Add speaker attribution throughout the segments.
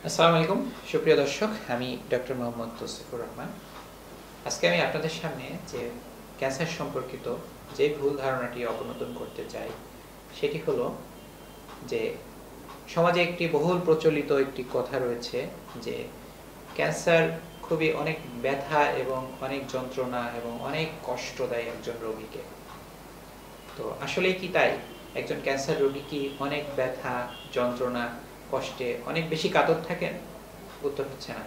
Speaker 1: আসসালামু আলাইকুম সুপ্রিয় দর্শক, আমি ডক্টর মোহাম্মদ তৌসিফুর রহমান। আজকে আমি আপনাদের সামনে যে ক্যান্সার সম্পর্কিত যে ভুল ধারণাটি অবনোদন করতে চাই সেটি হলো যে সমাজে একটি বহুল প্রচলিত একটি কথা রয়েছে যে ক্যান্সার খুবই অনেক ব্যথা এবং অনেক যন্ত্রণা এবং অনেক কষ্ট দেয় একজন রোগীকে। তো আসলেই কি তাই? একজন ক্যান্সার রোগী কি অনেক ব্যথা, যন্ত্রণা, কষ্টে অনেক বেশি কাতর থাকেন? উত্তর হচ্ছে না।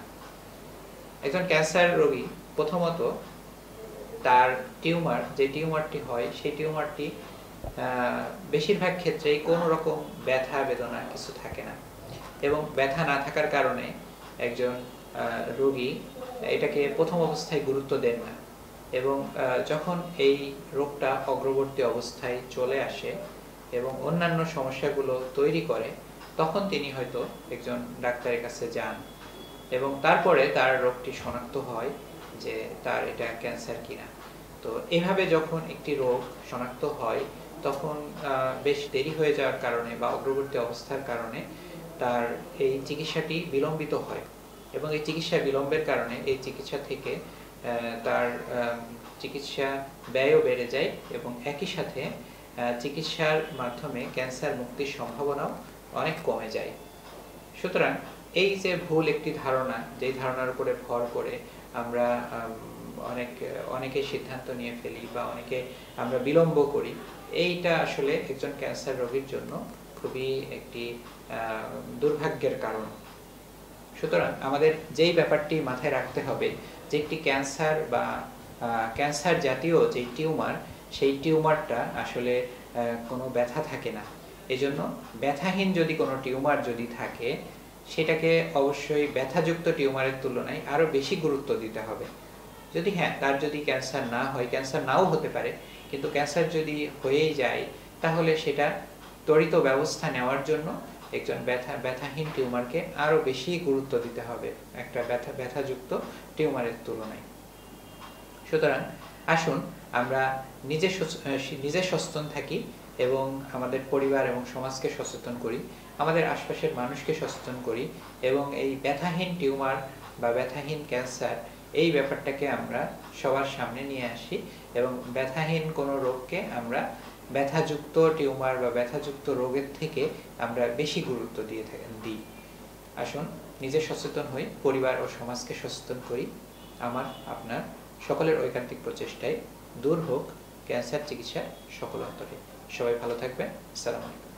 Speaker 1: একজন ক্যান্সার রোগী প্রথমত তার টিউমার, যে টিউমারটি হয় সেই টিউমারটি বেশিরভাগ ক্ষেত্রেই কোনো রকম ব্যথা বেদনা কিছু থাকে না, এবং ব্যথা না থাকার কারণে একজন রোগী এটাকে প্রথম অবস্থায় গুরুত্ব দেন না, এবং যখন এই রোগটা অগ্রবর্তী অবস্থায় চলে আসে এবং অন্যান্য সমস্যাগুলো তৈরি করে, তখন তিনি হয়তো একজন ডাক্তারের কাছে যান এবং তারপরে তার রোগটি শনাক্ত হয় যে তার এটা ক্যান্সার কিনা। তো এভাবে যখন একটি রোগ শনাক্ত হয় তখন বেশ দেরি হয়ে যাওয়ার কারণে বা অগ্রবর্তী অবস্থার কারণে তার এই চিকিৎসাটি বিলম্বিত হয়, এবং এই চিকিৎসা বিলম্বের কারণে এই চিকিৎসা থেকে তার চিকিৎসা ব্যয়ও বেড়ে যায় এবং একই সাথে চিকিৎসার মাধ্যমে ক্যান্সার মুক্তির সম্ভাবনাও অনেক কমে যায়। সুতরাং এই যে ভুল একটি ধারণা, যেই ধারণার উপরে ভর করে আমরা অনেকে সিদ্ধান্ত নিয়ে ফেলি বা অনেকে আমরা বিলম্ব করি, এইটা আসলে একজন ক্যান্সার রোগীর জন্য খুবই একটি দুর্ভাগ্যের কারণ। সুতরাং আমাদের যেই ব্যাপারটি মাথায় রাখতে হবে যে একটি ক্যান্সার বা ক্যান্সার জাতীয় যে টিউমার, সেই টিউমারটা আসলে কোনো ব্যথা থাকে না। এজন্য ব্যথাহীন যদি কোনো টিউমার যদি থাকে সেটাকে অবশ্যই ব্যথাযুক্ত টিউমারের তুলনায় আরও বেশি গুরুত্ব দিতে হবে। যদি তার যদি ক্যান্সার না হয়, ক্যান্সার নাও হতে পারে, কিন্তু ক্যান্সার যদি হয়েই যায় তাহলে সেটা ত্বরিত ব্যবস্থা নেওয়ার জন্য একজন ব্যথাহীন টিউমারকে আরও বেশি গুরুত্ব দিতে হবে একটা ব্যথাযুক্ত টিউমারের তুলনায়। সুতরাং আসুন আমরা নিজে সচেতন থাকি এবং আমাদের পরিবার এবং সমাজকে সচেতন করি, আমাদের আশপাশের মানুষকে সচেতন করি, এবং এই ব্যথাহীন টিউমার বা ব্যথাহীন ক্যান্সার এই ব্যাপারটাকে আমরা সবার সামনে নিয়ে আসি এবং ব্যথাহীন কোনো রোগকে আমরা ব্যথাযুক্ত টিউমার বা ব্যথাযুক্ত রোগের থেকে আমরা বেশি গুরুত্ব দিই। আসুন নিজে সচেতন হই, পরিবার ও সমাজকে সচেতন করি। আমার আপনার সকলের ঐকান্তিক প্রচেষ্টায় দূর হোক ক্যান্সার চিকিৎসার সকল অন্তরে। সবাই ভালো থাকবেন। আসসালামু আলাইকুম।